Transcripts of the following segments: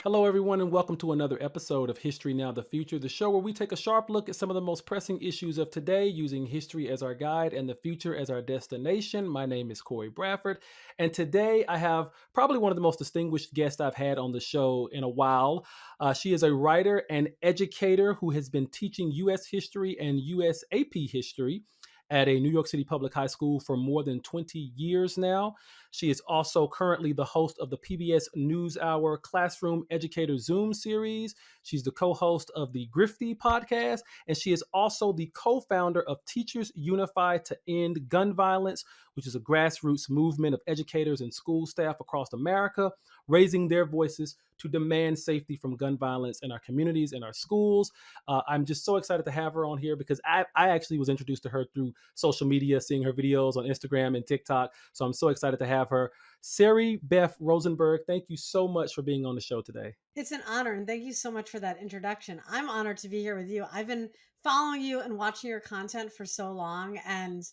Hello, everyone, and welcome to another episode of History Now the Future, the show where we take a sharp look at some of the most pressing issues of today using history as our guide and the future as our destination. My name is Cory Bradford, and today I have probably one of the most distinguished guests I've had on the show in a while. She is a writer and educator who has been teaching U.S. history and U.S. AP history at a New York City public high school for more than 20 years now. She is also currently the host of the PBS NewsHour Classroom Educator Zoom series. She's the co-host of the Grifty podcast, and she is also the co-founder of Teachers Unified to End Gun Violence, which is a grassroots movement of educators and school staff across America, raising their voices to demand safety from gun violence in our communities and our schools. I'm just so excited to have her on here because I actually was introduced to her through social media, seeing her videos on Instagram and TikTok. So I'm so excited to have her. Sari Beth Rosenberg, thank you so much for being on the show today. It's an honor, and thank you so much for that introduction. I'm honored to be here with you. I've been following you and watching your content for so long, and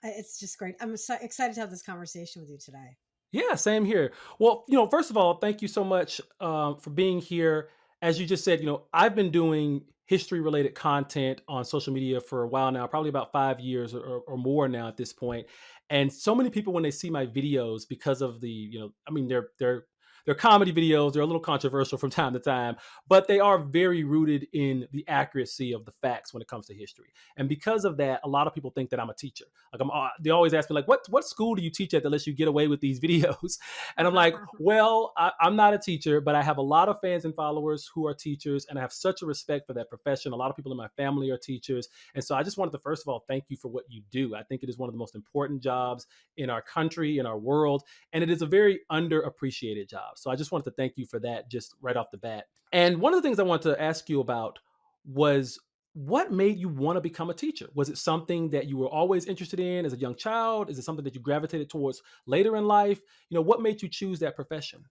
it's just great. I'm so excited to have this conversation with you today. Yeah, same here. Well, first of all, thank you so much for being here. As you just said, I've been doing history related content on social media for a while now, probably about 5 years or more now at this point. And so many people, when they see my videos, because of the, I mean, they're comedy videos. They're a little controversial from time to time, but they are very rooted in the accuracy of the facts when it comes to history. And because of that, a lot of people think that I'm a teacher. Like they always ask me, like, what school do you teach at that lets you get away with these videos? And I'm like, well, I'm not a teacher, but I have a lot of fans and followers who are teachers, and I have such a respect for that profession. A lot of people in my family are teachers, and so I just wanted to first of all thank you for what you do. I think it is one of the most important jobs in our country, in our world, and it is a very underappreciated job. So I just wanted to thank you for that just right off the bat. And one of the things I wanted to ask you about was what made you want to become a teacher? Was it something that you were always interested in as a young child? Is it something that you gravitated towards later in life? What made you choose that profession?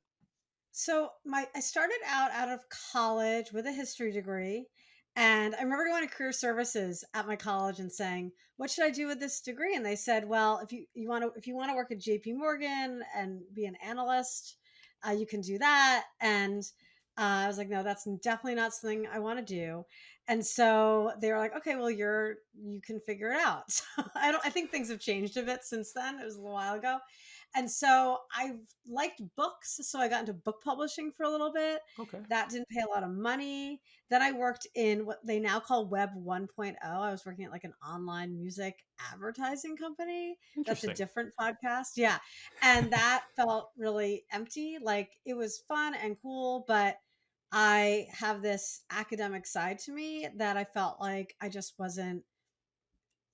So I started out of college with a history degree, and I remember going to career services at my college and saying, "What should I do with this degree?" And they said, "Well, if you want to work at J.P. Morgan and be an analyst, you can do that." And I was like, "No, that's definitely not something I want to do." And so they were like, "Okay, well, you can figure it out." So I think things have changed a bit since then. It was a little while ago. And so I liked books. So I got into book publishing for a little bit. Okay, That didn't pay a lot of money. Then I worked in what they now call Web 1.0. I was working at like an online music advertising company. That's a interesting. different podcast. Yeah. And that felt really empty. Like it was fun and cool, but I have this academic side to me that I felt like I just wasn't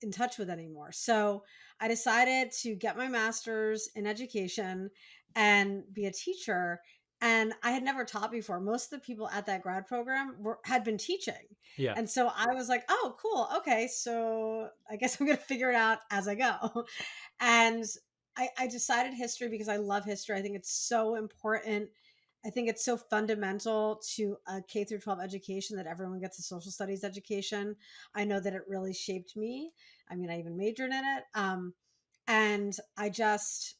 in touch with anymore. So I decided to get my master's in education and be a teacher. And I had never taught before. Most of the people at that grad program had been teaching. Yeah. And so I was like, oh, cool. Okay. So I guess I'm going to figure it out as I go. And I decided history because I love history. I think it's so important. I think it's so fundamental to a K through 12 education that everyone gets a social studies education. I know that it really shaped me. I mean, I even majored in it. And I just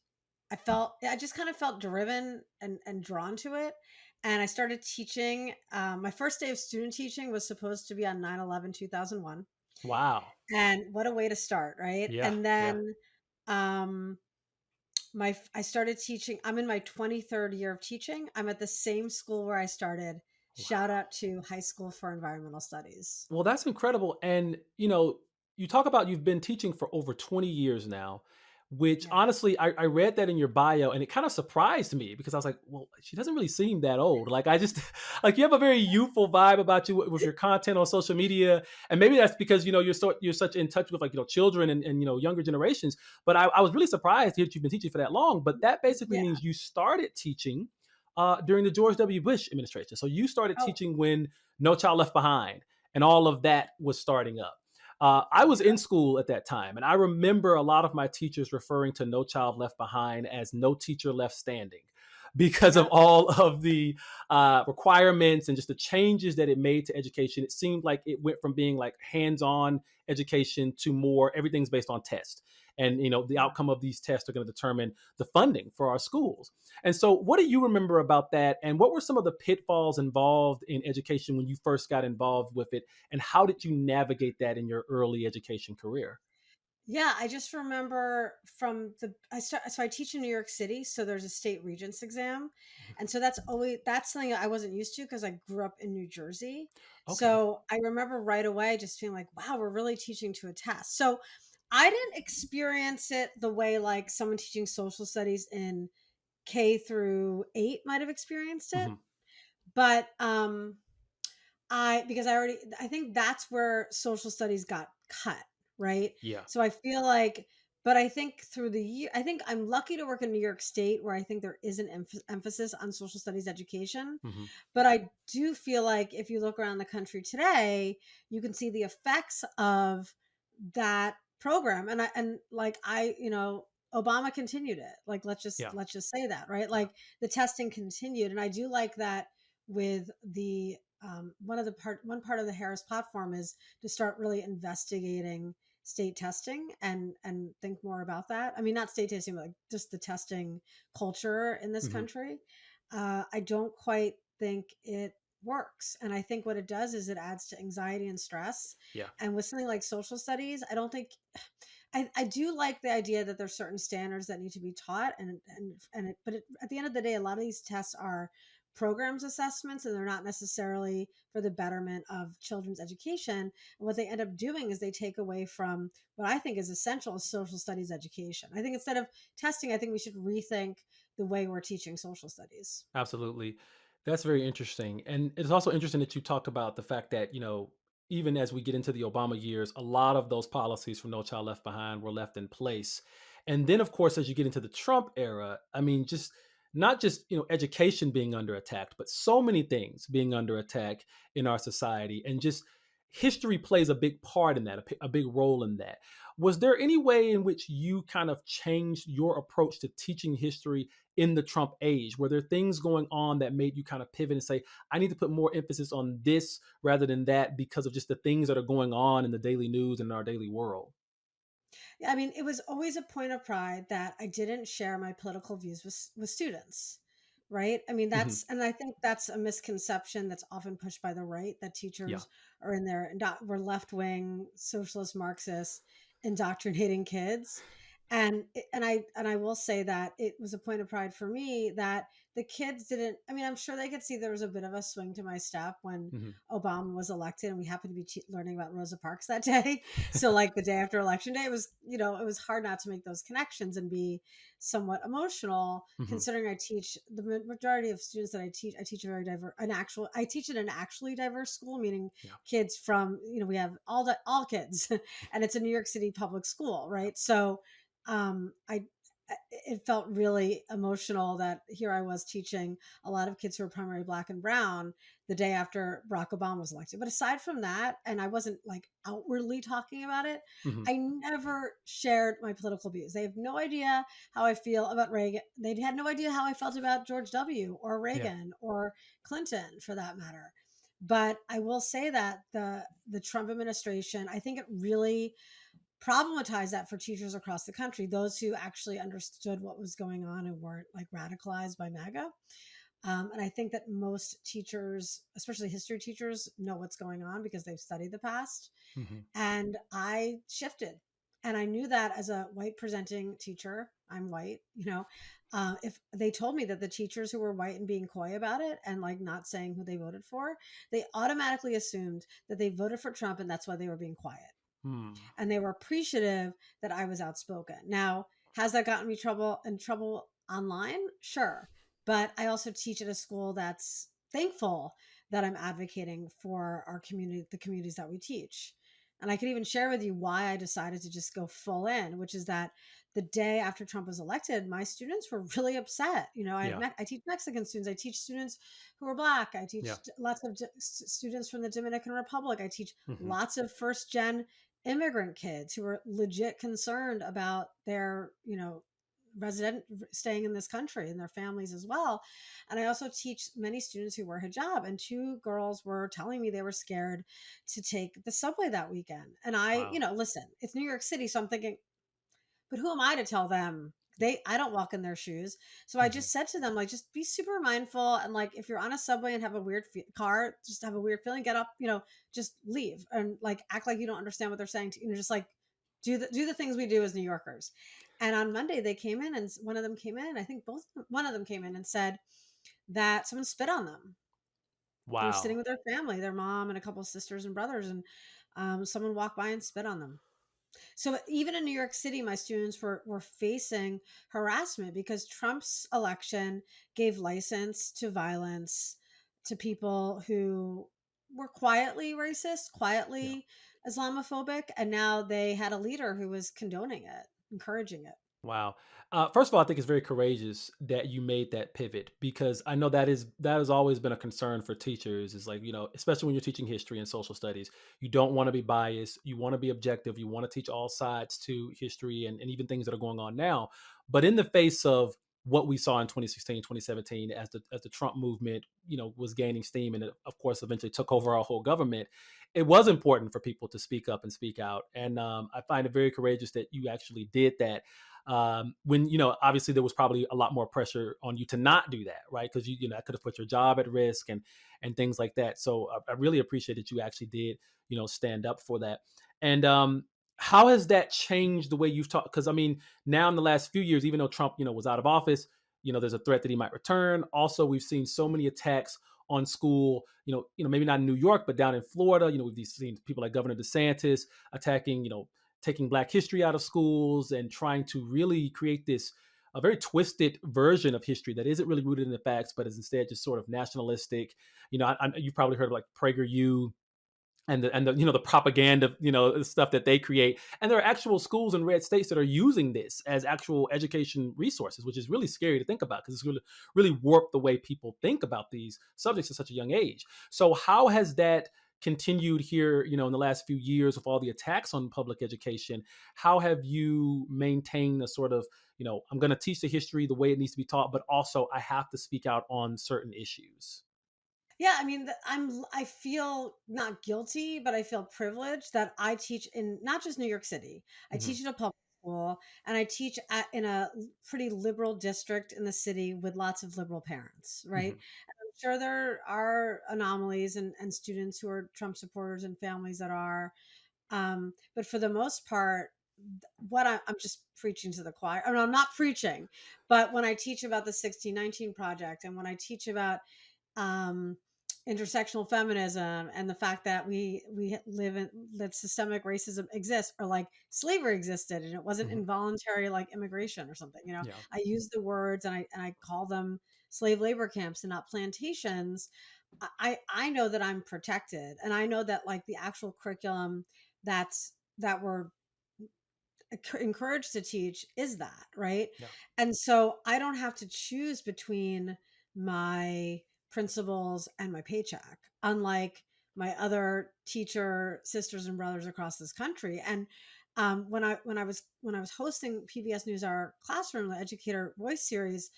kind of felt driven and drawn to it. And I started teaching. My first day of student teaching was supposed to be on 9/11, 2001. Wow. And what a way to start, right? Yeah. And Yeah. then um, I started teaching. I'm in my 23rd year of teaching. I'm at the same school where I started. Shout Wow. out to High School for Environmental Studies. Well, that's incredible. And, you talk about you've been teaching for over 20 years now, which Yeah. honestly, I read that in your bio and it kind of surprised me because I was like, well, she doesn't really seem that old. Like, I just, like, you have a very youthful vibe about you with your content on social media. And maybe that's because, you're such in touch with like, children and younger generations. But I was really surprised to hear that you've been teaching for that long. But that basically Yeah. means you started teaching during the George W. Bush administration. So you started Oh, teaching when No Child Left Behind and all of that was starting up. I was in school at that time, and I remember a lot of my teachers referring to No Child Left Behind as No Teacher Left Standing because of yep. all of the requirements and just the changes that it made to education. It seemed like it went from being like hands-on education to more everything's based on test. and the Yeah. outcome of these tests are going to determine the funding for our schools. And so, what do you remember about that? And what were some of the pitfalls involved in education when you first got involved with it? And how did you navigate that in your early education career? Yeah, I just remember from the so I teach in New York City, so there's a state regents exam. And so that's something I wasn't used to because I grew up in New Jersey. Okay. So I remember right away just feeling like, wow, we're really teaching to a test. So I didn't experience it the way like someone teaching social studies in K through 8 might have experienced it. Hmm. But I think that's where social studies got cut, right? Yeah. So I feel like, but I think through the year, I think I'm lucky to work in New York State where I think there is an emphasis on social studies education. Hmm. But I do feel like if you look around the country today, you can see the effects of that program. And like Obama continued it. Like Yeah. let's just say that, right? Yeah. Like the testing continued. And I do like that with the one part of the Harris platform is to start really investigating state testing and think more about that. I mean, not state testing, but like just the testing culture in this Hmm. country. I don't quite think it works. And I think what it does is it adds to anxiety and stress. Yeah. And with something like social studies, I don't think I do like the idea that there's certain standards that need to be taught at the end of the day, a lot of these tests are programs assessments and they're not necessarily for the betterment of children's education. And what they end up doing is they take away from what I think is essential social studies education. I think instead of testing, I think we should rethink the way we're teaching social studies. Absolutely. That's very interesting. And it's also interesting that you talked about the fact that, even as we get into the Obama years, a lot of those policies from No Child Left Behind were left in place. And then, of course, as you get into the Trump era, I mean, just not just, education being under attack, but so many things being under attack in our society. And just history plays a big part in that, a big role in that. Was there any way in which you kind of changed your approach to teaching history in the Trump age? Were there things going on that made you kind of pivot and say, I need to put more emphasis on this rather than that because of just the things that are going on in the daily news and in our daily world? Yeah, I mean, it was always a point of pride that I didn't share my political views with students, right? I mean, Hmm. and I think that's a misconception that's often pushed by the right that Yeah. teachers are in there and were left wing socialist Marxists indoctrinating kids. And I will say that it was a point of pride for me that the kids didn't. I mean, I'm sure they could see there was a bit of a swing to my step when Hmm. Obama was elected, and we happened to be learning about Rosa Parks that day. So like the day after election day, it was hard not to make those connections and be somewhat emotional Hmm. considering I teach the majority of students that I teach a very diverse, I teach in an actually diverse school, meaning Yeah. kids from, we have all kids and it's a New York City public school, Yeah. right? So, I, it felt really emotional that here I was teaching a lot of kids who are primarily black and brown the day after Barack Obama was elected. But aside from that, and I wasn't like outwardly talking about it, Hmm. I never shared my political views. They have no idea how I feel about Reagan. They had no idea how I felt about George W. or Yeah. Reagan or Clinton for that matter. But I will say that the Trump administration, I think it really problematized that for teachers across the country, those who actually understood what was going on and weren't like radicalized by MAGA. And I think that most teachers, especially history teachers, know what's going on because they've studied the past. Hmm. And I shifted. And I knew that as a white presenting teacher, I'm white, if they told me that the teachers who were white and being coy about it and like not saying who they voted for, they automatically assumed that they voted for Trump and that's why they were being quiet. Hmm. And they were appreciative that I was outspoken. Now, has that gotten me trouble online? Sure. But I also teach at a school that's thankful that I'm advocating for our community, the communities that we teach. And I could even share with you why I decided to just go full in, which is that the day after Trump was elected, my students were really upset. Yeah. I teach Mexican students, I teach students who are Black, I Yeah. teach lots of students from the Dominican Republic, I teach Hmm. lots of first gen immigrant kids who are legit concerned about their, resident staying in this country and their families as well. And I also teach many students who wear hijab. And two girls were telling me they were scared to take the subway that weekend. And Wow. listen, it's New York City, so I'm thinking, but who am I to tell them? I don't walk in their shoes. So I Mhm. just said to them, like, just be super mindful. And like, if you're on a subway and have a weird car, just have a weird feeling, get up, just leave and like act like you don't understand what they're saying to you. Just like do the things we do as New Yorkers. And on Monday they came in and one of them came in, I think one of them came in and said that someone spit on them. They were sitting Wow. with their family, their mom and a couple of sisters and brothers, and someone walked by and spit on them. So even in New York City, my students were facing harassment because Trump's election gave license to violence to people who were quietly racist, Yeah. quietly Islamophobic, and now they had a leader who was condoning it, encouraging it. Wow. First of all, I think it's very courageous that you made that pivot because I know that has always been a concern for teachers. Is like especially when you're teaching history and social studies, you don't want to be biased. You want to be objective. You want to teach all sides to history and even things that are going on now. But in the face of what we saw in 2016, 2017, as the Trump movement, was gaining steam and it, of course, eventually took over our whole government, it was important for people to speak up and speak out. And I find it very courageous that you actually did that when obviously there was probably a lot more pressure on you to not do that, right? Because that could have put your job at risk and things like that. So I really appreciate that you actually did stand up for that. And how has that changed the way you've taught? Because I mean, now in the last few years, even though Trump was out of office, there's a threat that he might return. Also, we've seen so many attacks on school, maybe not in New York, but down in Florida. We've seen people like Governor DeSantis attacking, taking Black history out of schools and trying to really create this a very twisted version of history that isn't really rooted in the facts, but is instead just sort of nationalistic. You've probably heard of like PragerU and the propaganda stuff that they create, and there are actual schools in red states that are using this as actual education resources, which is really scary to think about because it's really warped the way people think about these subjects at such a young age. So how has that continued here in the last few years with all the attacks on public education? How have you maintained a sort of I'm going to teach the history the way it needs to be taught, but also I have to speak out on certain issues? Yeah, I mean, I feel not guilty, but I feel privileged that I teach in not just New York City. I Hmm. teach in a public school, and I teach in a pretty liberal district in the city with lots of liberal parents, right? Hmm. And I'm sure there are anomalies and students who are Trump supporters and families that are, but for the most part, I'm just preaching to the choir. I mean, I'm not preaching, but when I teach about the 1619 project and when I teach about um, intersectional feminism and the fact that we live in that systemic racism exists, or like slavery existed and it wasn't Hmm. involuntary like immigration or something. Yeah. I use the words and I call them slave labor camps and not plantations. I know that I'm protected, and I know that like the actual curriculum that we're encouraged to teach is that, right? Yeah. And so I don't have to choose between my principles and my paycheck, unlike my other teacher sisters and brothers across this country. And when I was hosting PBS NewsHour Classroom, the Educator Voice series,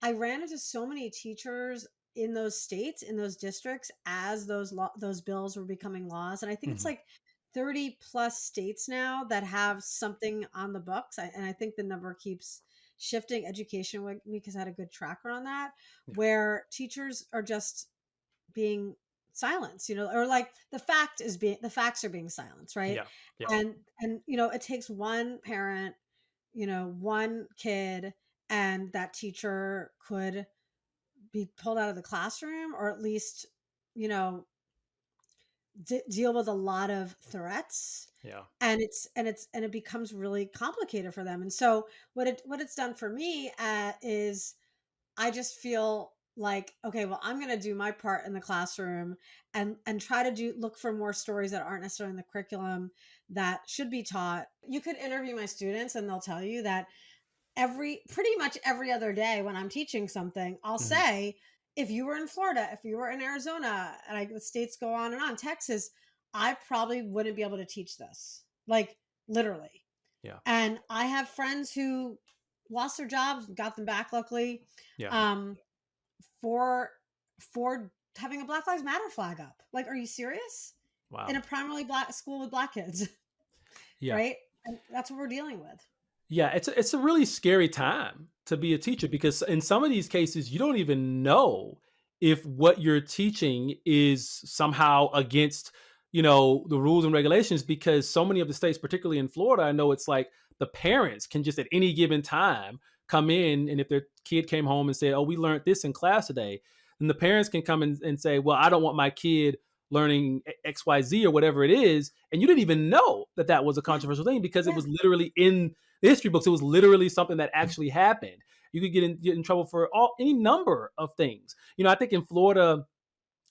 I ran into so many teachers in those states, in those districts, as those bills were becoming laws. And I think it's Hmm. like 30 plus states now that have something on the books. And I think the number keeps shifting. Education Week has had a good tracker on that, Yeah. where teachers are just being silenced, or like the facts are being silenced, right? Yeah. Yeah. And it takes one parent, one kid, and that teacher could be pulled out of the classroom, or at least, you know, deal with a lot of threats. Yeah. And it becomes really complicated for them. And so what it's done for me is I just feel like, okay, well, I'm going to do my part in the classroom and try to look for more stories that aren't necessarily in the curriculum that should be taught. You could interview my students and they'll tell you that pretty much every other day when I'm teaching something, I'll Hmm. say, if you were in Florida, if you were in Arizona, and the states go on and on, Texas, I probably wouldn't be able to teach this. Like literally. Yeah. And I have friends who lost their jobs, got them back luckily, Yeah. um, for having a Black Lives Matter flag up. Like, are you serious? In Wow. a primarily black school with black kids, Yeah. right? And that's what we're dealing with. Yeah, it's a really scary time to be a teacher because in some of these cases, you don't even know if what you're teaching is somehow against, the rules and regulations because so many of the states, particularly in Florida, I know it's like the parents can just at any given time come in and if their kid came home and said, "Oh, we learned this in class today," then the parents can come in and say, "Well, I don't want my kid learning XYZ or whatever it is." And you didn't even know that that was a Yeah, controversial thing because it yeah, was literally in the history books. It was literally something that actually happened. You could get in trouble for any number of things. I think in Florida,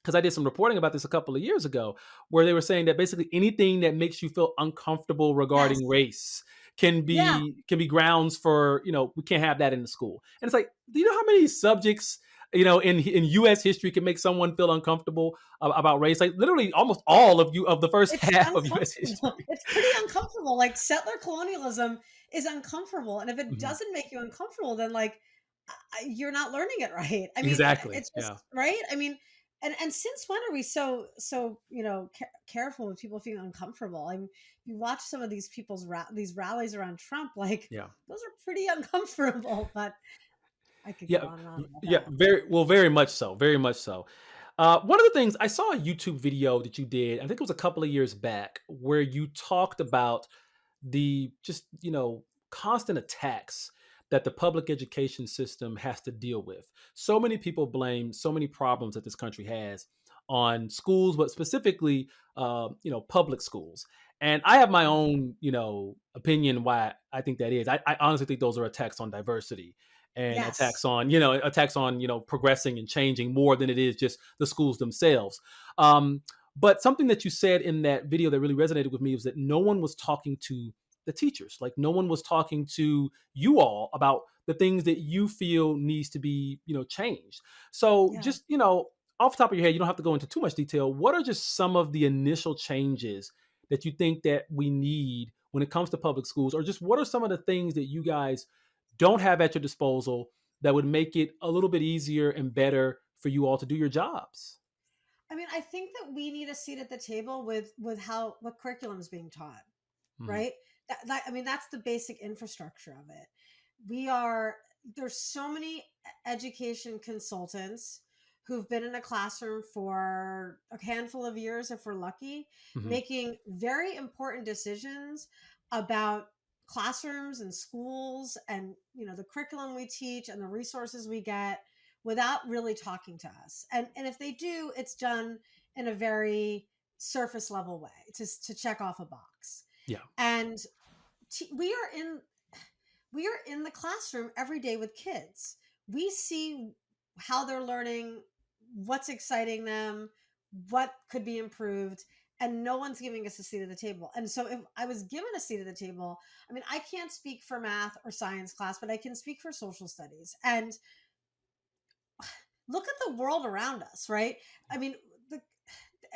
because I did some reporting about this a couple of years ago, where they were saying that basically anything that makes you feel uncomfortable regarding yes, race can yeah, be grounds for we can't have that in the school. And it's like, do you know how many subjects in U.S. history can make someone feel uncomfortable about race? Like literally almost all of the first it's half of U.S. uncomfortable. history. It's pretty uncomfortable. Like settler colonialism is uncomfortable, and if it Mhm. doesn't make you uncomfortable, then like you're not learning it right. I mean, Exactly. it's Yeah. just right. I mean, and since when are we so careful with people feeling uncomfortable? I mean, you watch some of these these rallies around Trump, like Yeah. those are pretty uncomfortable. But I could go Yeah, on and on about yeah, that. very much so, very much so. One of the things I saw a YouTube video that you did, I think it was a couple of years back, where you talked about the just constant attacks that the public education system has to deal with. So many people blame so many problems that this country has on schools, but specifically, public schools. And I have my Yeah. own, opinion why I think that is. I honestly think those are attacks on diversity and Yes. attacks on progressing and changing more than it is just the schools themselves. Um, but something that you said in that video that really resonated with me was that no one was talking to the teachers. Like no one was talking to you all about the things that you feel needs to be, changed. So Yeah. just, off the top of your head, you don't have to go into too much detail. What are just some of the initial changes that you think that we need when it comes to public schools? Or just what are some of the things that you guys don't have at your disposal that would make it a little bit easier and better for you all to do your jobs? I mean, I think that we need a seat at the table with how what curriculum is being taught, Mhm. right? I mean, that's the basic infrastructure of it. We are there's so many education consultants who've been in a classroom for a handful of years, if we're lucky, Mhm. making very important decisions about classrooms and schools and the curriculum we teach and the resources we get without really talking to us. And if they do, it's done in a very surface level way to check off a box. Yeah. And we are in the classroom every day with kids. We see how they're learning, what's exciting them, what could be improved, and no one's giving us a seat at the table. And so if I was given a seat at the table, I mean, I can't speak for math or science class, but I can speak for social studies. And look at the world around us, right? I mean, the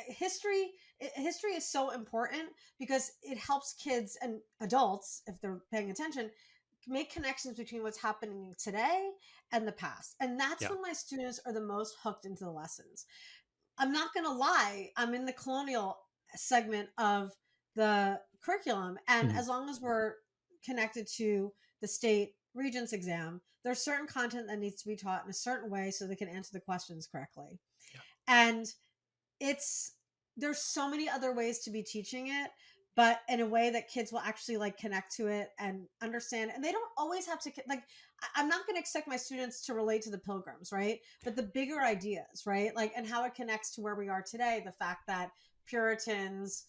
history is so important because it helps kids and adults, if they're paying attention, make connections between what's happening today and the past. And that's Yeah. when my students are the most hooked into the lessons. I'm not going to lie, I'm in the colonial segment of the curriculum. And Mhm. as long as we're connected to the state regents exam, there's certain content that needs to be taught in a certain way so they can answer the questions correctly. Yeah. And it's there's so many other ways to be teaching it, but in a way that kids will actually like connect to it and understand. And they don't always have to like I'm not going to expect my students to relate to the pilgrims, right? But the bigger ideas, right? Like and how it connects to where we are today, the fact that Puritans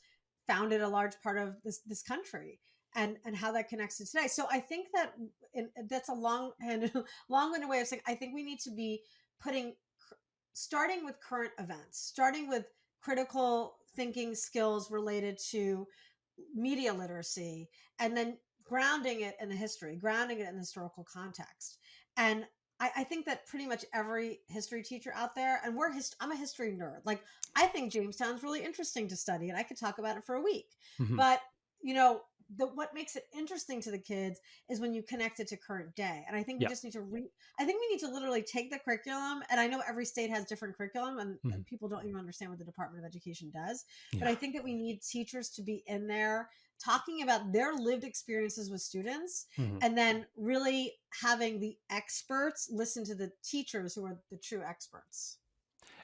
founded a large part of this country and how that connects to today. So I think that that's a long and long-winded way of saying I think we need to be putting starting with current events, starting with critical thinking skills related to media literacy, and then grounding it in the history, grounding it in the historical context. And I think that pretty much every history teacher out there, and I'm a history nerd. Like I think Jamestown's really interesting to study, and I could talk about it for a week. Mhm. But what makes it interesting to the kids is when you connect it to current day. And I think we Yeah. just need to I think we need to literally take the curriculum, and I know every state has different curriculum, and Mhm. people don't even understand what the Department of Education does. But Yeah. I think that we need teachers to be in there talking about their lived experiences with students, Mhm. and then really having the experts listen to the teachers who are the true experts.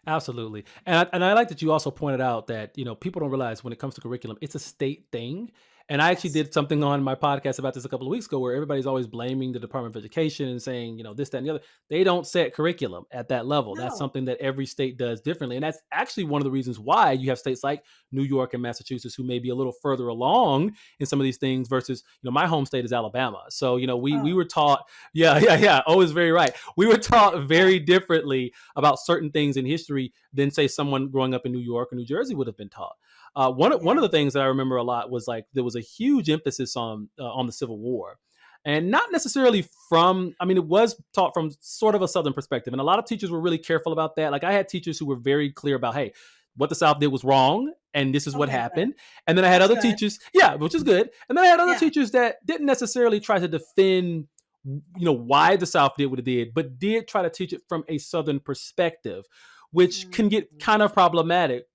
Absolutely. And I like that you also pointed out that, people don't realize when it comes to curriculum, it's a state thing. And I actually Yes. did something on my podcast about this a couple of weeks ago where everybody's always blaming the Department of Education and saying, this, that, and the other. They don't set curriculum at that level. That's No. something that every state does differently. And that's actually one of the reasons why you have states like New York and Massachusetts who may be a little further along in some of these things versus, my home state is Alabama. So, we Oh, were taught, yeah, yeah, yeah. Always very right. We were taught very differently about certain things in history than say someone growing up in New York or New Jersey would have been taught. One of the yes. things that I remember a lot was like there was a huge emphasis on the Civil War, and not necessarily from. I mean, it was taught from sort of a Southern perspective, and a lot of teachers were really careful about that. Like I had teachers who were very clear about, hey, what the South did was wrong, and this is what Okay, good. happened. And then I had That's other good. teachers, yeah, which is good. And then I had other Yeah. teachers that didn't necessarily try to defend why the South did what it did, but did try to teach it from a Southern perspective, which can get Mhm. kind of problematic,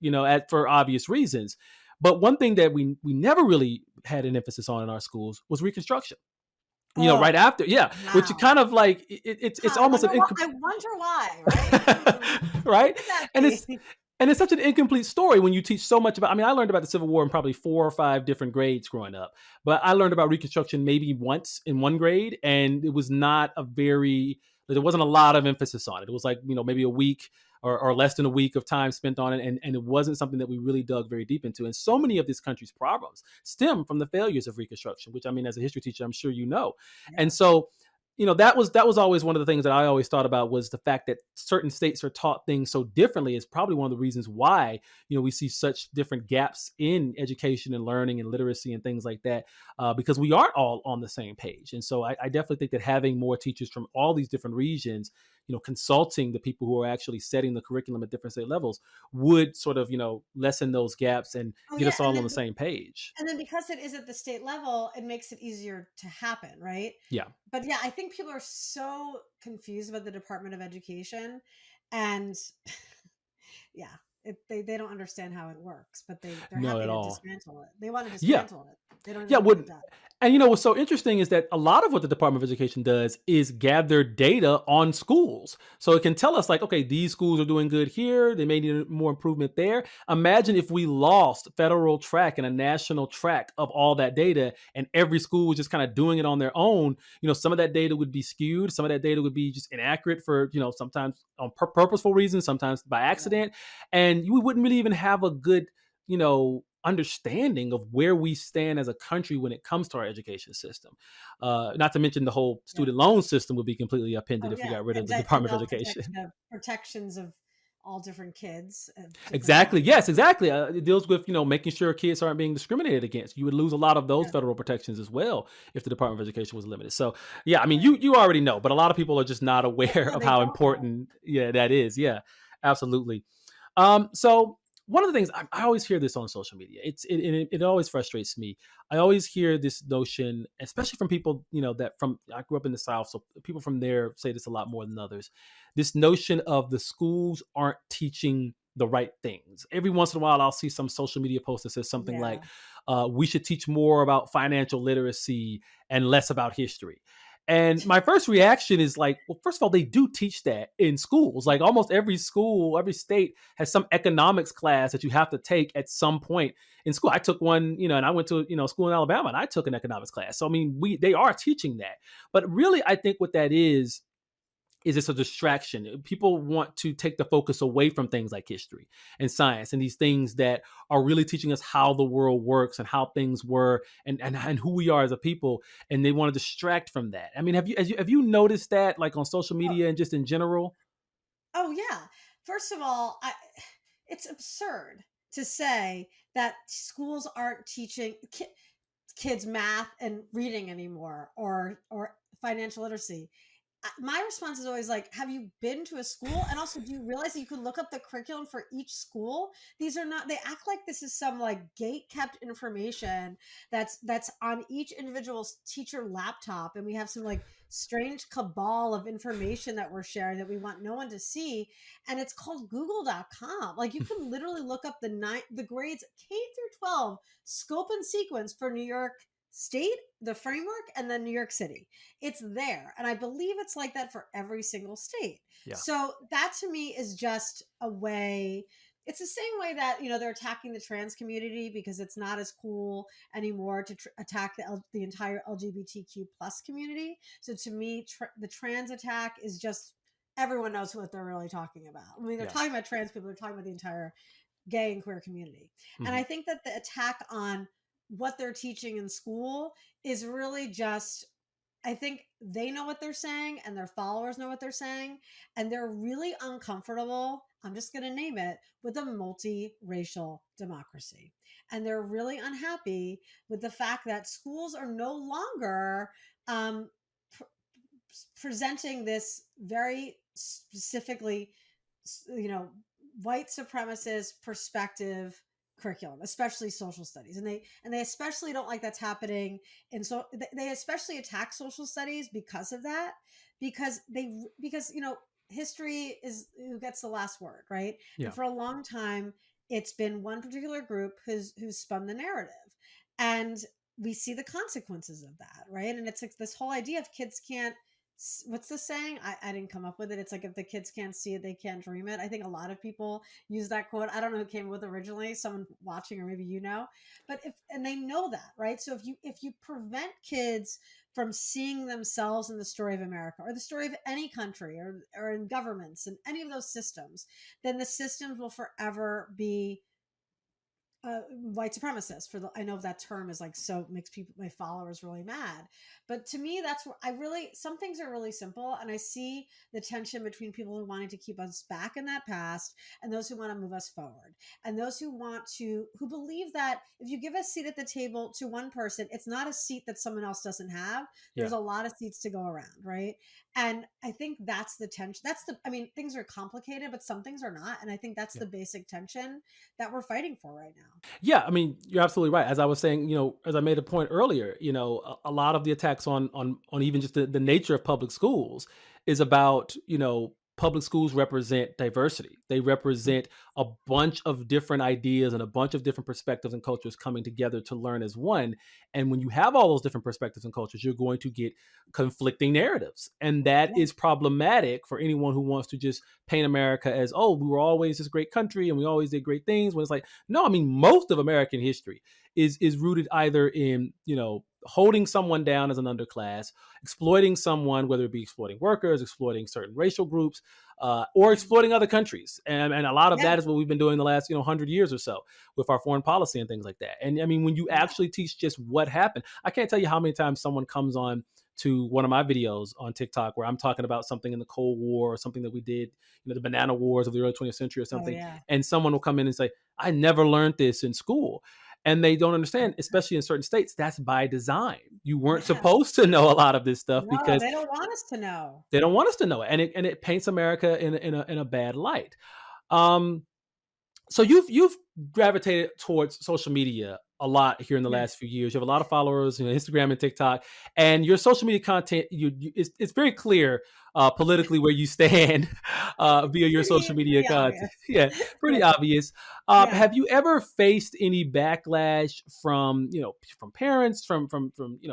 for obvious reasons. But one thing that we never really had an emphasis on in our schools was Reconstruction. Right Oh, after, yeah, which wow. kind of like it's Huh, I almost wonder an why. I wonder why, right? What right, could that and it's be? and it's such an incomplete story when you teach so much about. I mean, I learned about the Civil War in probably 4 or 5 different grades growing up, but I learned about Reconstruction maybe once in one grade, and it was not a very. There wasn't a lot of emphasis on it. It was like maybe a week or less than a week of time spent on it, and it wasn't something that we really dug very deep into. And so many of this country's problems stem from the failures of Reconstruction, which I mean, as a history teacher, I'm sure you know. And Yes. so that was always one of the things that I always thought about was the fact that certain states are taught things so differently is probably one of the reasons why we see such different gaps in education and learning and literacy and things like that, because we aren't all on the same page. And so I definitely think that having more teachers from all these different regions, consulting the people who are actually setting the curriculum at different state levels would sort of lessen those gaps and Oh, get yeah, us all on the same page. and then because it is at the state level, it makes it easier to happen, right? Yeah. But yeah, I think people are so confused about the Department of Education, and yeah, they don't understand how it works, but they're No, happy at to all. dismantle it. They want to Yeah. dismantle it. They don't Yeah, even know what it what does. and what's so interesting is that a lot of what the Department of Education does is gather data on schools. So it can tell us like, okay, these schools are doing good here, they may need more improvement there. Imagine if we lost federal track and a national track of all that data and every school was just kind of doing it on their own. Some of that data would be skewed, some of that data would be just inaccurate for, sometimes on purposeful reasons, sometimes by Yeah. accident, and we wouldn't really even have a good understanding of where we stand as a country when it comes to our education system. Not to mention the whole Yeah. student loan system would be completely upended Oh, if we yeah, got rid of and the that, and Department of they'll protect Education. the protections of all different kids of different Exactly. kinds. Yes, exactly. It deals with making sure kids aren't being discriminated against. You would lose a lot of those Yeah, federal protections as well if the Department of Education was limited. So yeah, I mean right. you already know, but a lot of people are just not aware No, of they how don't know. important that is. Yeah, absolutely. So one of the things I always hear this on social media, it always frustrates me. I always hear this notion, especially from people that from I grew up in the South, so people from there say this a lot more than others. This notion of the schools aren't teaching the right things. Every once in a while, I'll see some social media post that says something like, Yeah. "We should teach more about financial literacy and less about history." And my first reaction is like, well, first of all, they do teach that in schools. Like almost every school, every state has some economics class that you have to take at some point in school. I took one, and I went to, school in Alabama and I took an economics class. So I mean, they are teaching that. But really, I think what that is it's a distraction. People want to take the focus away from things like history and science and these things that are really teaching us how the world works and how things were and who we are as a people. And they want to distract from that. I mean, have you noticed that like on social Oh, media and just in general? oh yeah. First of all, it's absurd to say that schools aren't teaching kids math and reading anymore, or financial literacy. my response is always like, have you been to a school? And also, do you realize that you can look up the curriculum for each school? These are not, they act like this is some like gate kept information that's on each individual teacher laptop. And we have some like strange cabal of information that we're sharing that we want no one to see. And it's called google.com. Like you can literally look up the grades K through 12 scope and sequence for New York State, the framework, and then New York City. It's there. And I believe it's like that for every single state. Yeah. So that to me is just a way. It's the same way that, they're attacking the trans community because it's not as cool anymore to attack the entire LGBTQ plus community. So to me, the trans attack is just, everyone knows what they're really talking about. I mean, they're Yeah. talking about trans people, they're talking about the entire gay and queer community. And Mhm. I think that the attack on what they're teaching in school is really just, I think they know what they're saying and their followers know what they're saying. And they're really uncomfortable. I'm just going to name it, with a multiracial democracy. And they're really unhappy with the fact that schools are no longer um, pr- presenting this very specifically, you know, white supremacist perspective curriculum, especially social studies. And they especially don't like that's happening. And so they especially attack social studies because of that, because history is who gets the last word, right? And Yeah. for a long time, it's been one particular group who's spun the narrative. And we see the consequences of that, right? And it's like this whole idea of kids can't, what's the saying? I didn't come up with it. It's like, if the kids can't see it, they can't dream it. I think a lot of people use that quote. I don't know who came with originally, someone watching, or maybe but and they know that, right? So if you prevent kids from seeing themselves in the story of America, or the story of any country, or in governments and any of those systems, then the systems will forever be white supremacist. I know that term is like, so makes people, my followers, really mad, but to me, that's where some things are really simple, and I see the tension between people who wanting to keep us back in that past, and those who want to move us forward, and those who believe that if you give a seat at the table to one person, it's not a seat that someone else doesn't have. Yeah. There's a lot of seats to go around, right? And I think that's the tension. I mean, things are complicated, but some things are not, and I think that's Yeah. the basic tension that we're fighting for right now. Yeah, I mean, you're absolutely right. As I was saying, as I made a point earlier, a lot of the attacks on even just the nature of public schools is about, public schools represent diversity. They represent a bunch of different ideas and a bunch of different perspectives and cultures coming together to learn as one. And when you have all those different perspectives and cultures, you're going to get conflicting narratives. And that Yeah. is problematic for anyone who wants to just paint America as, oh, we were always this great country and we always did great things. When it's like, no, I mean, most of American history is rooted either in, holding someone down as an underclass, exploiting someone, whether it be exploiting workers, exploiting certain racial groups, or exploiting other countries. And a lot of Yeah. that is what we've been doing the last, 100 years or so with our foreign policy and things like that. And I mean, when you Yeah. actually teach just what happened, I can't tell you how many times someone comes on to one of my videos on TikTok where I'm talking about something in the Cold War or something that we did, the banana wars of the early 20th century or Oh, something. yeah. And someone will come in and say, I never learned this in school. And they don't understand, especially in certain states, that's by design. You weren't Yes. supposed to know a lot of this stuff No, because they don't want us to know. they don't want us to know it. And it paints America in a bad light. Um, so you've gravitated towards social media a lot here in the Yes. last few years. You have a lot of followers, Instagram and TikTok, and your social media content. It's very clear politically where you stand via your social media Pretty content. obvious. Yeah, pretty Yeah. obvious. Yeah. Have you ever faced any backlash from from parents, from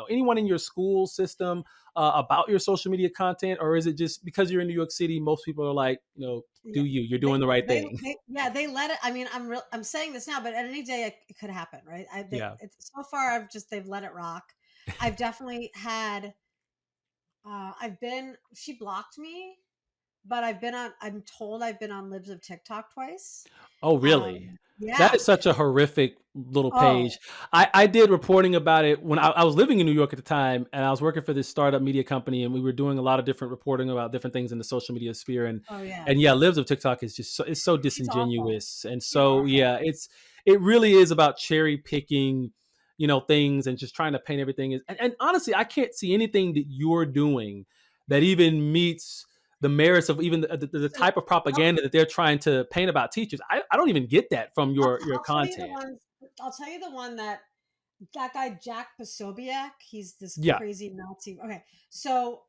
anyone in your school system about your social media content, or is it just because you're in New York City, most people are like, Yeah. do you're They doing the right thing? they let it. I mean, I'm saying this now, but at any day it could happen, right? Yeah. So far they've let it rock. I've definitely had she blocked me, but I'm told I've been on Libs of TikTok twice. Oh, really? That Yeah. is such a horrific little Oh, page. I did reporting about it when I was living in New York at the time, and I was working for this startup media company, and we were doing a lot of different reporting about different things in the social media sphere. And oh yeah. and yeah, Lives of TikTok is just it's so She's awful. disingenuous, and She's so awful. yeah, it really is about cherry picking, things and just trying to paint everything as. And honestly, I can't see anything that you're doing that even meets the merits of even the So type of I'll propaganda that they're trying to paint about teachers. I don't even get that from your I'll tell you the content. ones. I'll tell you the one that guy Jack Posobiec. He's this Yeah, crazy Nazi. Okay, so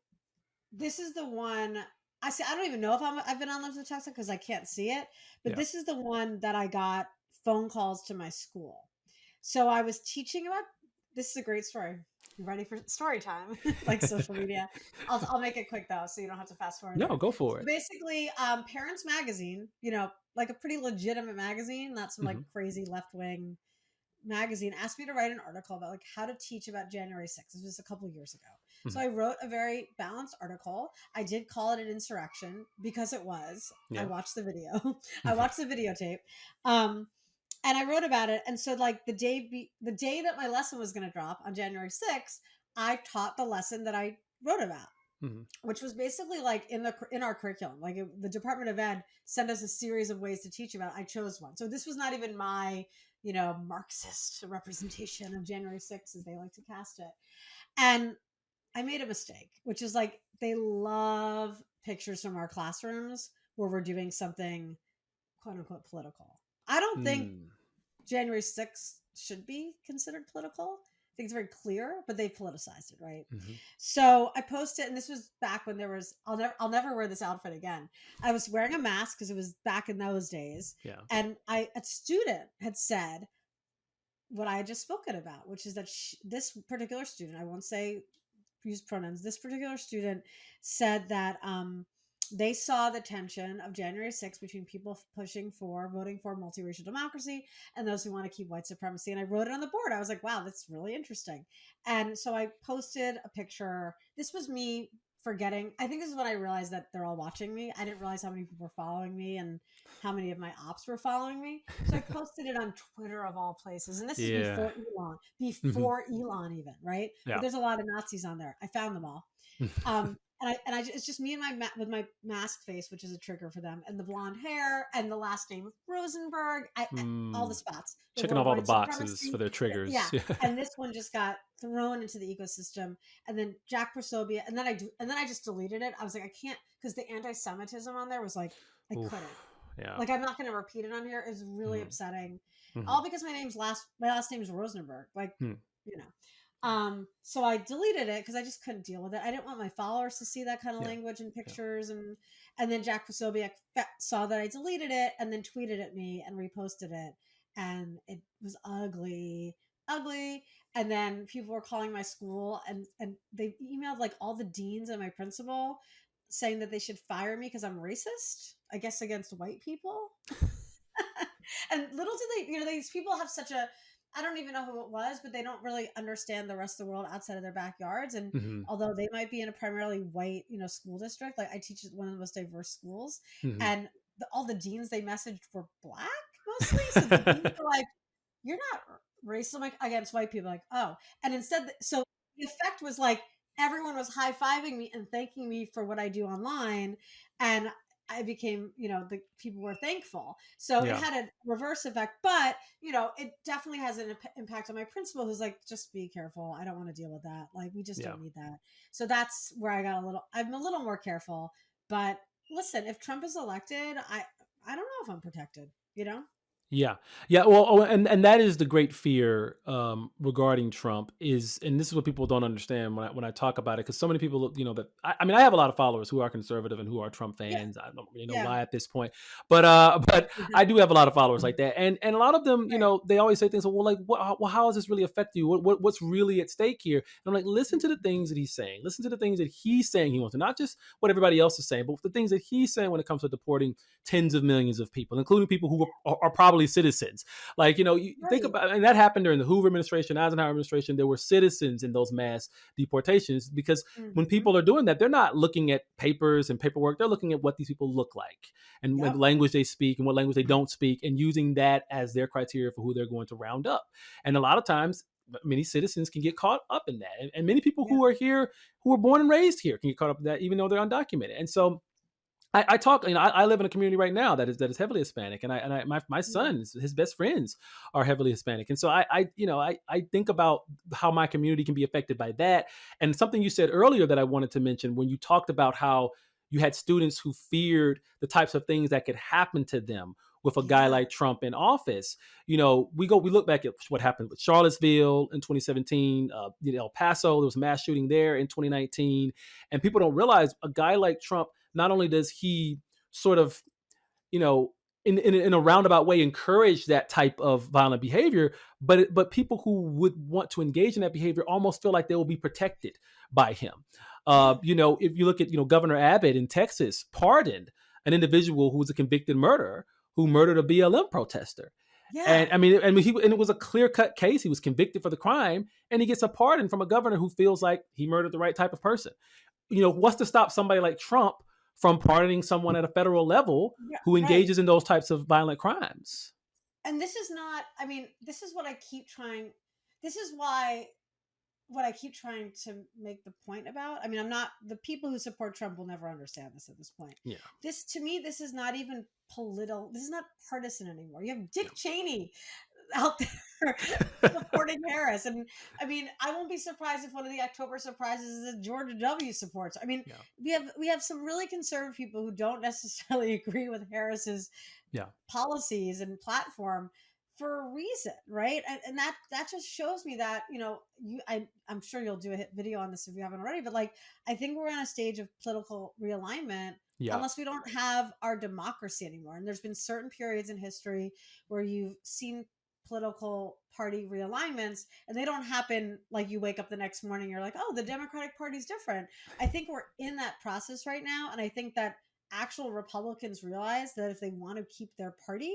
this is the one. I see. I don't even know if I've been on Limited Texas because I can't see it. But yeah, this is the one that I got phone calls to my school. So I was teaching about. This is a great story. You ready for story time? Like social media. I'll make it quick though, so you don't have to fast forward no, there. go for So it. basically, Parents Magazine. Like a pretty legitimate magazine, not some like Hmm. crazy left wing magazine, asked me to write an article about like how to teach about January 6th. This was a couple years ago. So Hmm. I wrote a very balanced article. I did call it an insurrection because it was. I Yeah. watched the video. I watched the videotape. Um and I wrote about it. And so like the day that my lesson was going to drop on January 6th, I taught the lesson that I wrote about, Hmm. which was basically like in our curriculum. Like the Department of Ed sent us a series of ways to teach about it. I chose one. So this was not even my, Marxist representation of January 6th, as they like to cast it. And I made a mistake, which is like they love pictures from our classrooms where we're doing something quote unquote political. I don't think Mm. January 6th should be considered political. I think it's very clear, but they've politicized it, right? Hmm. So I posted, and this was back when there was I'll never wear this outfit again. I was wearing a mask because it was back in those days, Yeah. and a student had said what I had just spoken about, which is that this particular student, I won't say use pronouns. This particular student said that they saw the tension of January 6th between people voting for multiracial democracy and those who want to keep white supremacy. And I wrote it on the board. I was like, wow, that's really interesting. And so I posted a picture. This was me forgetting. I think this is when I realized that they're all watching me. I didn't realize how many people were following me and how many of my ops were following me. So I posted it on Twitter of all places. And this is Yeah. Hmm. before Elon even, right? But Yeah. there's a lot of Nazis on there. I found them all. It's just me and with my mask face, which is a trigger for them, and the blonde hair and the last name Rosenberg. All the Mm. spots. The Checking off word all the white boxes for supremacy. their Yeah. triggers. And this one just got thrown into the ecosystem. And then Jack Prosobia, and then I just deleted it. I was like, I can't, because the anti-Semitism on there was like, I couldn't. Oof. Yeah. Like I'm not going to repeat it on here. It's really Hmm. upsetting, Hmm. all because my last name is Rosenberg. Like, Hmm. you know. So I deleted it because I just couldn't deal with it. I didn't want my followers to see that kind of Yeah. language and Yeah. pictures, and then Jack Posobiec saw that I deleted it and then tweeted at me and reposted it, and it was ugly, ugly. And then people were calling my school and they emailed like all the deans and my principal saying that they should fire me because I'm racist, I guess against white people. And little do they, these people have such a, I don't even know who it was, but they don't really understand the rest of the world outside of their backyards. And Hmm. although they might be in a primarily white, school district, like I teach at one of the most diverse schools, Hmm. and all the deans they messaged were black mostly. So the deans were like, "You're not racist against white people." Like, oh, and instead, so the effect was like everyone was high fiving me and thanking me for what I do online, and I became, the people were thankful. So it Yeah. had a reverse effect, but it definitely has an impact on my principal, who's like, just be careful. I don't want to deal with that. Like, we just Yeah. don't need that. So that's where I'm a little more careful. But listen, if Trump is elected, I don't know if I'm protected. You know? Yeah, yeah. Well, and that is the great fear regarding Trump is, and this is what people don't understand when I talk about it, because so many people, that I mean, I have a lot of followers who are conservative and who are Trump Yeah, fans. I don't really know yeah. why at this point, but but I do have a lot of followers like that, and a lot of them, Right. they always say things. Well, like, well, how does this really affect you? What's really at stake here? And I'm like, listen to the things that he's saying. Listen to the things that he's saying he wants to, not just what everybody else is saying, but the things that he's saying when it comes to deporting tens of millions of people, including people who are probably citizens. Like, you think Right. about, and that happened during the Hoover administration, Eisenhower administration. There were citizens in those mass deportations because when Hmm. people are doing that, they're not looking at papers and paperwork. They're looking at what these people look like and what Yep. language they speak and what language they don't speak, and using that as their criteria for who they're going to round up. And a lot of times, many citizens can get caught up in that. And many people Yep. who are here, who were born and raised here, can get caught up in that, even though they're undocumented. And so I talk, I live in a community right now that is heavily Hispanic, and my Yeah. son, his best friends are heavily Hispanic, and so I think about how my community can be affected by that, and something you said earlier that I wanted to mention when you talked about how you had students who feared the types of things that could happen to them with a guy Yeah. like Trump in office. We look back at what happened with Charlottesville in 2017, El Paso, there was a mass shooting there in 2019, and people don't realize a guy like Trump, not only does he sort of, you know, in a roundabout way encourage that type of violent behavior, but people who would want to engage in that behavior almost feel like they will be protected by him. Yeah. If you look at, Governor Abbott in Texas pardoned an individual who was a convicted murderer who murdered a BLM protester. And Yeah. and it was a clear cut case. He was convicted for the crime, and he gets a pardon from a governor who feels like he murdered the right type of person. What's to stop somebody like Trump from pardoning someone at a federal level Yeah. who Right. engages in those types of violent crimes? And this is not, I mean, this is what I keep trying. This is why what I keep trying to make the point about. I mean, I'm not, the people who support Trump will never understand this at this point. Yeah, This, to me, this is not even political. This is not partisan anymore. You have yeah, Dick Cheney out there supporting Harris. And I mean, I won't be surprised if one of the October surprises is that George W. supports. I mean, yeah, we have some really conservative people who don't necessarily agree with Harris's yeah, policies and platform for a reason, right? And that just shows me that, I'm sure you'll do a hit video on this if you haven't already, but like, I think we're on a stage of political realignment yeah, unless we don't have our democracy anymore. And there's been certain periods in history where you've seen political party realignments, and they don't happen like you wake up the next morning, you're like, oh, the Democratic Party's different. I think we're in that process right now, and I think that actual Republicans realize that if they want to keep their party,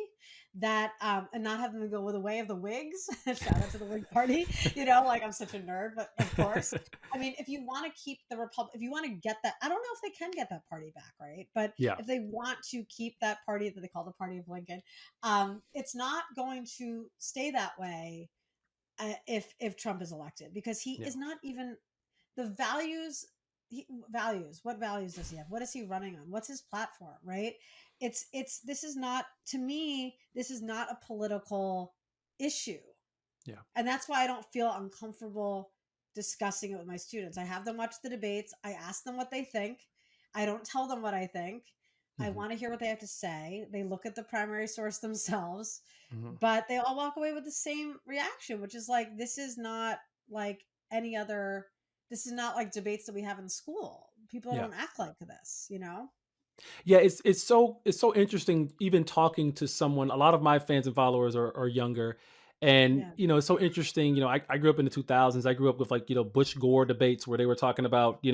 that and not have them go with the way of the Whigs. Shout out to the Whig Party. Like, I'm such a nerd, but of course, I mean, if you want to keep the Republic, if you want to get that, I don't know if they can get that party back, right? But yeah, if they want to keep that party that they call the Party of Lincoln, it's not going to stay that way if Trump is elected, because he yeah, is not even the values. Values, what values does he have? What is he running on? What's his platform, right? It's this is not, to me, this is not a political issue. yeah. And that's why I don't feel uncomfortable discussing it with my students. I have them watch the debates. I ask them what they think. I don't tell them what I think. I Hmm. want to hear what they have to say. They look at the primary source themselves, Hmm. but they all walk away with the same reaction, which is like, this is not like any other, this is not like debates that we have in school. People Yeah. don't act like this. Yeah, it's so interesting even talking to someone. A lot of my fans and followers are younger, and Yeah. it's so interesting. I grew up in the 2000s. I grew up with, like, Bush Gore debates where they were talking about,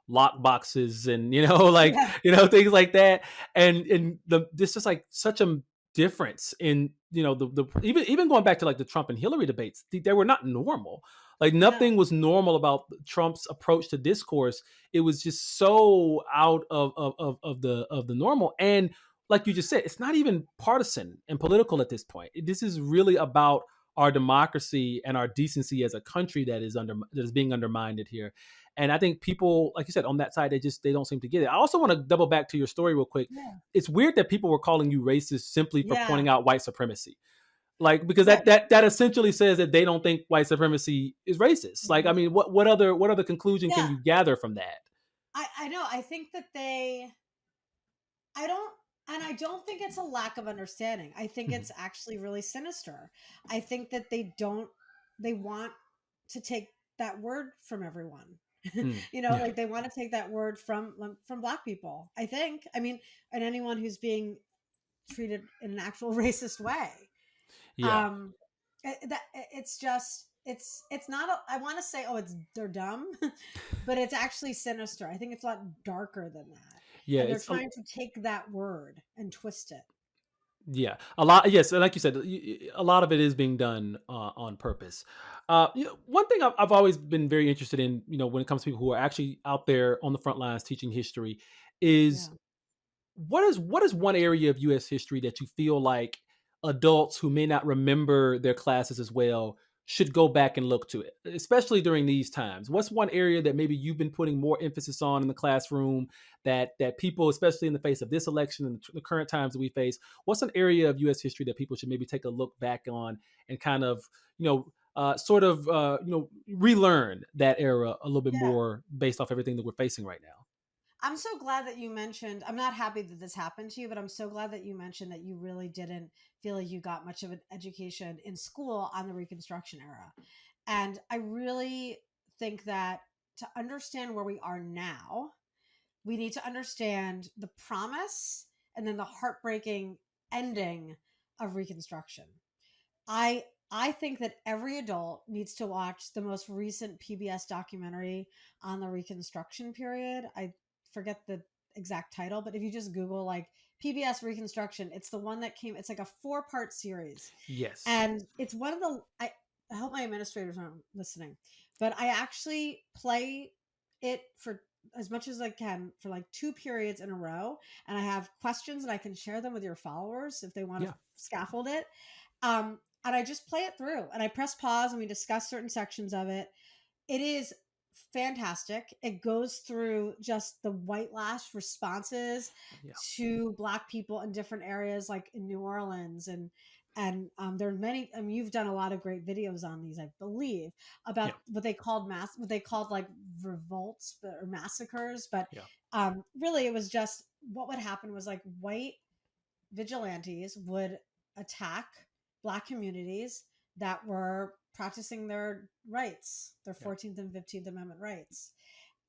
lock boxes and, like, Yeah. things like that. And this is like such a difference in, the even going back to, like, the Trump and Hillary debates. They were not normal. Like, No. nothing was normal about Trump's approach to discourse. It was just so out of the normal. And like you just said, it's not even partisan and political at this point. This is really about our democracy and our decency as a country that is being undermined here. And I think people, like you said, on that side, they don't seem to get it. I also want to double back to your story real quick. Yeah. It's weird that people were calling you racist simply for Yeah. pointing out white supremacy. Like, because that Right. that that essentially says that they don't think white supremacy is racist. Like, I Mhm. mean, what other conclusion can Yeah. you gather from that? I know. I think that I don't, and I don't think it's a lack of understanding. I think Mhm. it's actually really sinister. I think that they want to take that word from everyone. Mm. Yeah. Like, they want to take that word from black people. I think. I mean, and anyone who's being treated in an actual racist way. Yeah. Um, it's just it's not. I want to say, oh, they're dumb, but it's actually sinister. I think it's a lot darker than that, Yeah. and they're It's a, trying to take that word and twist it. yeah, a lot. Yes, and like you said, a lot of it is being done on purpose. One thing I've always been very interested in, when it comes to people who are actually out there on the front lines teaching history, is Yeah. what is one area of U.S. history that you feel like adults who may not remember their classes as well should go back and look to it, especially during these times? What's one area that maybe you've been putting more emphasis on in the classroom that people, especially in the face of this election and the current times that we face, what's an area of U.S. history that people should maybe take a look back on and kind of, relearn that era a little bit Yeah. more based off everything that we're facing right now? I'm so glad that you mentioned, I'm not happy that this happened to you, but I'm so glad that you mentioned that you really didn't feel like you got much of an education in school on the Reconstruction era. And I really think that to understand where we are now, we need to understand the promise and then the heartbreaking ending of Reconstruction. I think that every adult needs to watch the most recent PBS documentary on the Reconstruction period. I forget the exact title, but if you just Google like PBS Reconstruction, it's the one that came. It's like a 4-part series, Yes. and it's one of the. I hope my administrators aren't listening, but I actually play it for as much as I can for like 2 periods in a row, and I have questions and I can share them with your followers if they want to Yeah. scaffold it. And I just play it through and I press pause and we discuss certain sections of it. It is fantastic. It goes through just the white lash responses Yeah. to Black people in different areas, like in New Orleans, and there are many. I mean, you've done a lot of great videos on these, I believe, about Yeah. what they called like revolts or massacres. But Yeah. really, it was just what would happen was like white vigilantes would attack Black communities that were practicing their rights, their Yeah. 14th and 15th Amendment rights.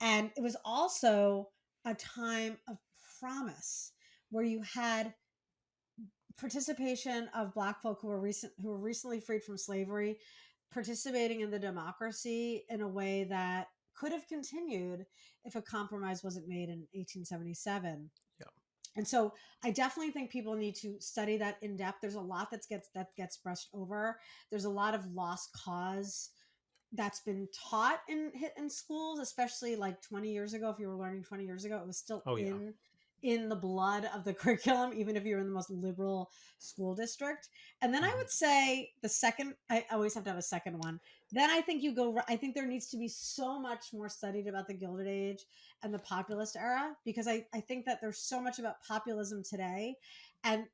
And it was also a time of promise where you had participation of Black folk who were recently freed from slavery, participating in the democracy in a way that could have continued if a compromise wasn't made in 1877. Yeah. And so I definitely think people need to study that in depth. There's a lot that gets brushed over. There's a lot of lost cause that's been taught in schools, especially like 20 years ago. If you were learning 20 years ago, it was still Oh yeah. in the blood of the curriculum, even if you're in the most liberal school district. And then I Mhm. would say the second, I always have to have a second one. Then I think I think there needs to be so much more studied about the Gilded Age and the populist era, because I think that there's so much about populism today. And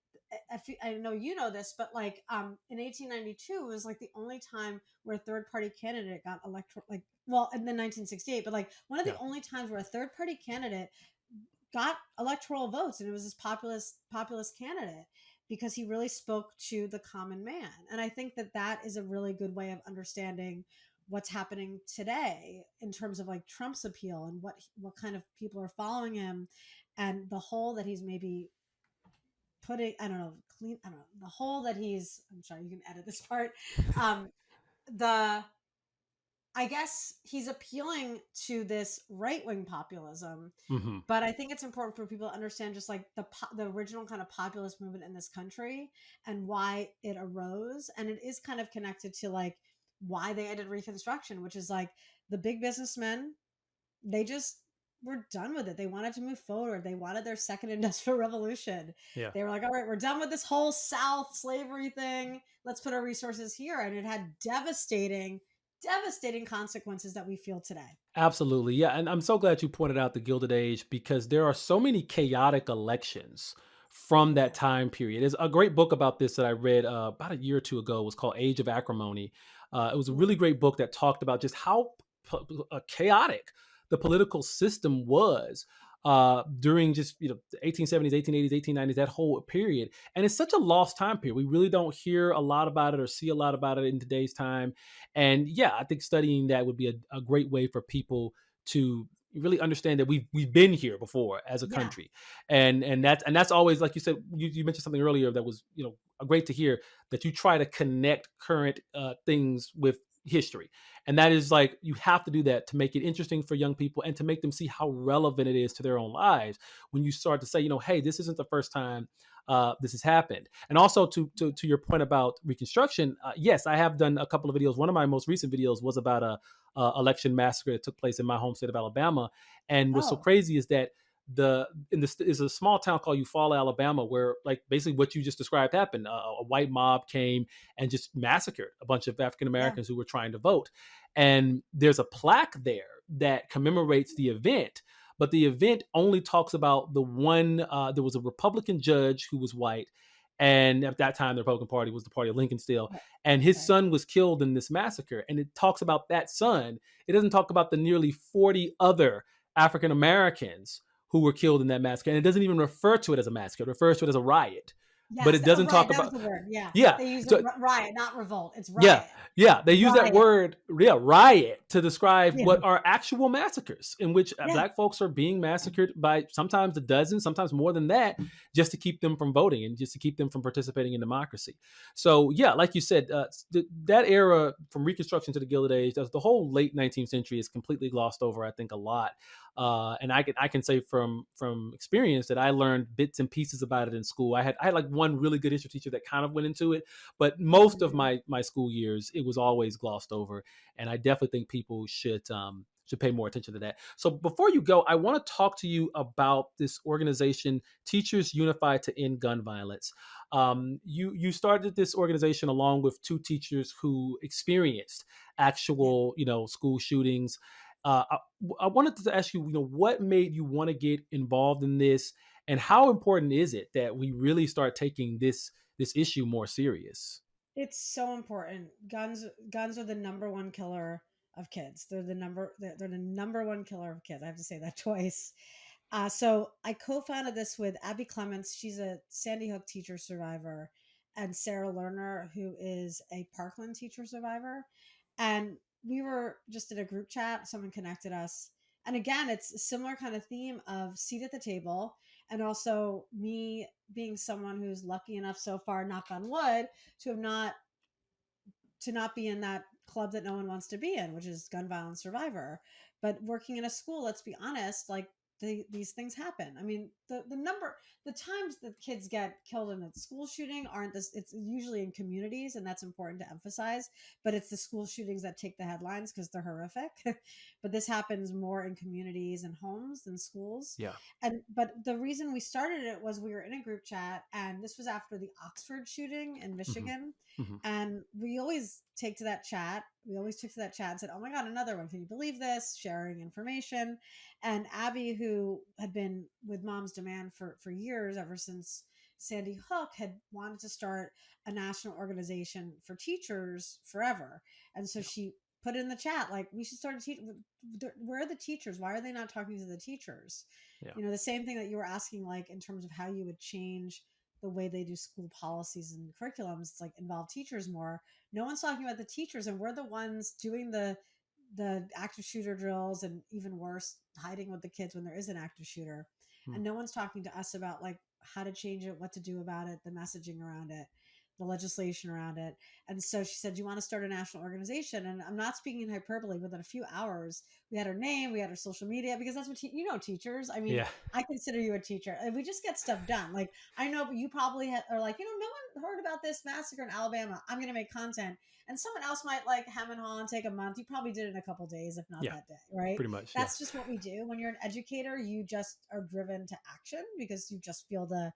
I know you know this, but like in 1892, it was like the only time where a third party candidate got electoral, like, well, and then 1968, but like one of the Yeah. only times where a third party candidate got electoral votes, and it was this populist candidate because he really spoke to the common man. And I think that that is a really good way of understanding what's happening today in terms of like Trump's appeal and what kind of people are following him, and the hole that he's maybe putting, I don't know, clean, I don't know, the hole that he's, I'm sorry, you can edit this part. Um, the, I guess he's appealing to this right wing populism, Hmm. but I think it's important for people to understand just like the original kind of populist movement in this country and why it arose, and it is kind of connected to like why they ended Reconstruction, which is like the big businessmen, they just were done with it. They wanted to move forward. They wanted their second industrial revolution. Yeah. They were like, all right, we're done with this whole South slavery thing. Let's put our resources here. And it had devastating consequences that we feel today. Absolutely. Yeah. And I'm so glad you pointed out the Gilded Age because there are so many chaotic elections from that Yeah. time period. There's a great book about this that I read about a year or two ago. It was called Age of Acrimony. It was a really Mm. great book that talked about just how chaotic the political system was during just the 1870s, 1880s, 1890s, that whole period. And it's such a lost time period. We really don't hear a lot about it or see a lot about it in today's time. And yeah, I think studying that would be a great way for people to really understand that we've been here before as a Yeah. country. And that's always, like you said, you mentioned something earlier that was great to hear, that you try to connect current things with history. And that is, like, you have to do that to make it interesting for young people and to make them see how relevant it is to their own lives when you start to say, hey, this isn't the first time this has happened. And also to your point about Reconstruction, yes, I have done a couple of videos. One of my most recent videos was about a election massacre that took place in my home state of Alabama. And what's so Oh, crazy is that the in this is a small town called Eufaula, Alabama, where like basically what you just described happened. A white mob came and just massacred a bunch of African Yeah. Americans who were trying to vote. And there's a plaque there that commemorates the event, but the event only talks about the one. There was a Republican judge who was white, and at that time the Republican Party was the party of Lincoln still, Right. and his Right. son was killed in this massacre. And it talks about that son. It doesn't talk about the nearly 40 other African Americans who were killed in that massacre, and it doesn't even refer to it as a massacre. It refers to it as a riot, but Yes. it Oh, doesn't riot. talk That was about. the word. Yeah. Yeah, They use it. so Riot, not revolt. It's yeah, riot. yeah, they use that Riot. word, yeah, riot, to describe Yeah. what are actual massacres in which Yeah. black folks are being massacred by sometimes a dozen, sometimes more than that, just to keep them from voting and just to keep them from participating in democracy. So, yeah, like you said, that era from Reconstruction to the Gilded Age, the whole late 19th century is completely glossed over, I think, a lot. And I can say from experience that I learned bits and pieces about it in school. I had like one really good history teacher that kind of went into it, but most of Mhm. my school years, it was always glossed over, and I definitely think people should pay more attention to that. So before you go, I want to talk to you about this organization, Teachers Unified to End Gun Violence. You started this organization along with two teachers who experienced Yeah. actual school shootings. I wanted to ask you, what made you want to get involved in this, and how important is it that we really start taking this issue more serious? It's so important. Guns are the number one killer of kids. They're the number one killer of kids. I have to say that twice. So I co-founded this with Abby Clements. She's a Sandy Hook teacher survivor, and Sarah Lerner, who is a Parkland teacher survivor. And we were just in a group chat. Someone connected us. And again, it's a similar kind of theme of seat at the table, and also me being someone who's lucky enough so far, knock on wood, to have not to not be in that club that no one wants to be in, which is gun violence survivor. But working in a school, let's be honest, like these things happen. I mean, the times that kids get killed in a school shooting aren't this. It's usually in communities, and that's important to emphasize. But it's the school shootings that take the headlines because they're horrific. But this happens more in communities and homes than schools. Yeah. And but the reason we started it was we were in a group chat, and this was after the Oxford shooting in Hmm. Michigan, Hmm. and we always take to that chat. We always took to that chat and said, "Oh my God, another one. Can you believe this?" Sharing information. And Abby, who had been with Mom's Demand for years, ever since Sandy Hook, had wanted to start a national organization for teachers forever. And so Yeah. she put in the chat, like, we should start a teach. Where are the teachers? Why are they not talking to the teachers? Yeah. The same thing that you were asking, like, in terms of how you would change the way they do school policies and curriculums. It's like involve teachers more. No one's talking about the teachers, and we're the ones doing the active shooter drills, and even worse, hiding with the kids when there is an active shooter. Mm. And no one's talking to us about like how to change it, what to do about it, the messaging around it, the legislation around it. And so she said, "You want to start a national organization?" And I'm not speaking in hyperbole. Within a few hours, we had her name, we had her social media, because that's what teachers. I mean, Yeah. I consider you a teacher. And we just get stuff done. Like, I know you probably are like, no one heard about this massacre in Alabama. I'm going to make content. And someone else might like hem and haw and take a month. You probably did it in a couple days, if not Yeah. that day, right? Pretty much. Yeah. That's just what we do. When you're an educator, you just are driven to action because you just feel the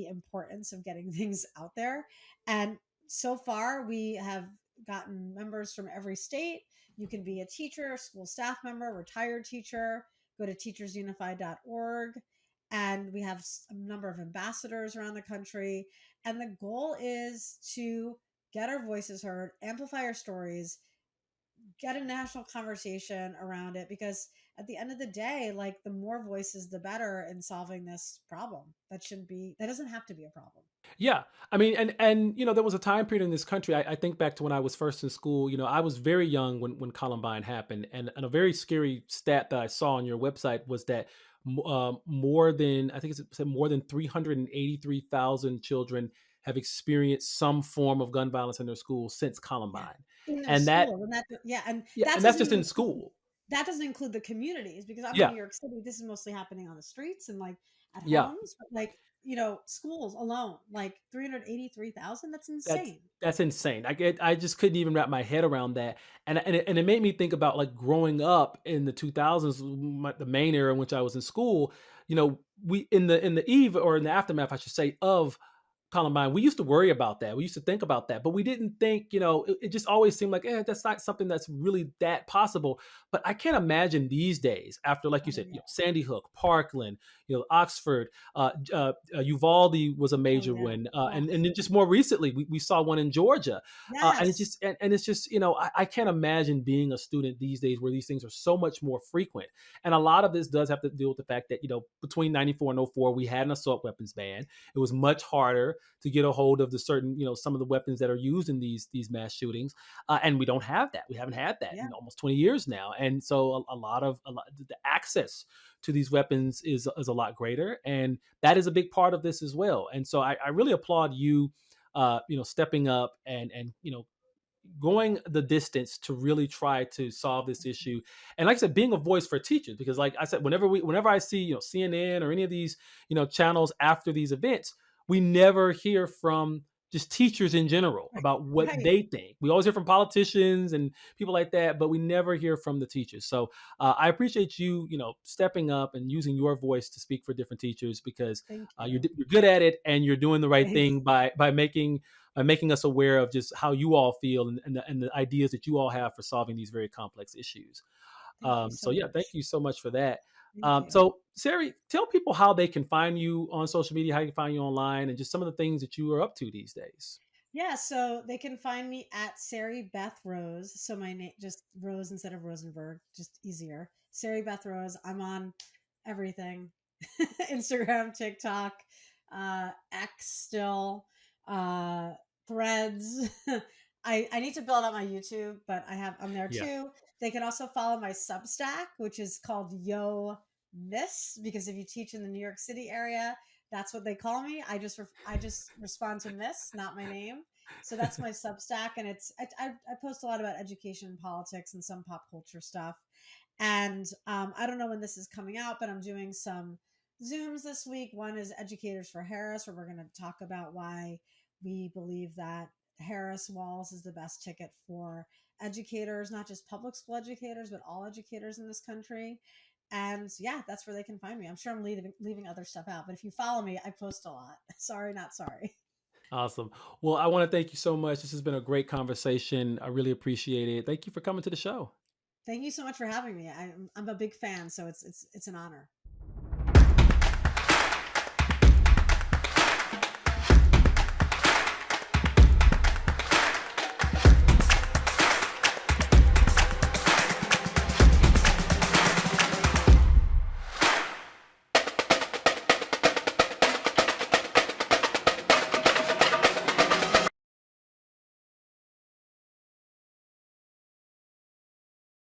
importance of getting things out there. And so far, we have gotten members from every state. You can be a teacher, school staff member, retired teacher. Go to teachersunified.org. And we have a number of ambassadors around the country. And the goal is to get our voices heard, amplify our stories, get a national conversation around it, because at the end of the day, like, the more voices the better in solving this problem. That doesn't have to be a problem. Yeah, I mean, and there was a time period in this country. I think back to when I was first in school. I was very young when Columbine happened, and a very scary stat that I saw on your website was that more than, I think it said, more than 383,000 children have experienced some form of gun violence in their schools since Yeah. Columbine, In their and that, school. And that, yeah, and yeah, that and that's doesn't just even in include school. that doesn't include the communities, because I'm in Yeah, New York City. This is mostly happening on the streets and like at yeah. homes, but like, schools alone, like 383,000, that's That's insane. that's insane. I just couldn't even wrap my head around that, and it made me think about like growing up in the 2000s, the main era in which I was in school. we in the eve or in the aftermath, I should say, of Columbine, we used to worry about that. We used to think about that, but we didn't think, it just always seemed like, that's not something that's really that possible. But I can't imagine these days, after, like you Oh said, yeah. Sandy Hook, Parkland, Oxford, Uvalde was a Oh major yeah. one, Oh and then just more recently, we saw one in Georgia, and it's yes. just, and it's just, I can't imagine being a student these days where these things are so much more frequent, and a lot of this does have to deal with the fact that between '94 and '04 we had an assault weapons ban. It was much harder to get a hold of the certain, some of the weapons that are used in these mass shootings, and we don't have that. We haven't had that Yeah. in almost 20 years now, and so a lot the access to these weapons is a lot greater, and that is a big part of this as well. And so I really applaud you, stepping up and going the distance to really try to solve this issue. And like I said, being a voice for teachers, because like I said, whenever I see, CNN or any of these, channels after these events, we never hear from just teachers in general Right. about what Right. they think. We always hear from politicians and people like that, but we never hear from the teachers. So I appreciate you, stepping up and using your voice to speak for different teachers, because Thank you're, you. you're good at it, and you're doing the right Thanks. thing by making us aware of just how you all feel, and the ideas that you all have for solving these very complex issues. Thank you So so yeah, thank much. you so much for that. Thank you. So Sari, tell people how they can find you on social media, how you can find you online, and just some of the things that you are up to these days. Yeah, so they can find me at Sari Beth Rose. So my name, just Rose instead of Rosenberg, just easier. Sari Beth Rose. I'm on everything: Instagram, TikTok, X still, uh, Threads. I need to build up my YouTube, but I'm there Yeah. too. They can also follow my Substack, which is called Yo Miss, because if you teach in the New York City area, that's what they call me. I just respond to Miss, not my name. So that's my Substack, and I post a lot about education and politics and some pop culture stuff. And I don't know when this is coming out, but I'm doing some Zooms this week. One is Educators for Harris, where we're going to talk about why we believe that Harris Walls is the best ticket for educators, not just public school educators, but all educators in this country. And yeah, that's where they can find me. I'm sure I'm leaving other stuff out, but if you follow me, I post a lot. Sorry, not sorry. Awesome. Well, I want to thank you so much. This has been a great conversation. I really appreciate it. Thank you for coming to the show. Thank you so much for having me. I'm a big fan, so it's an honor.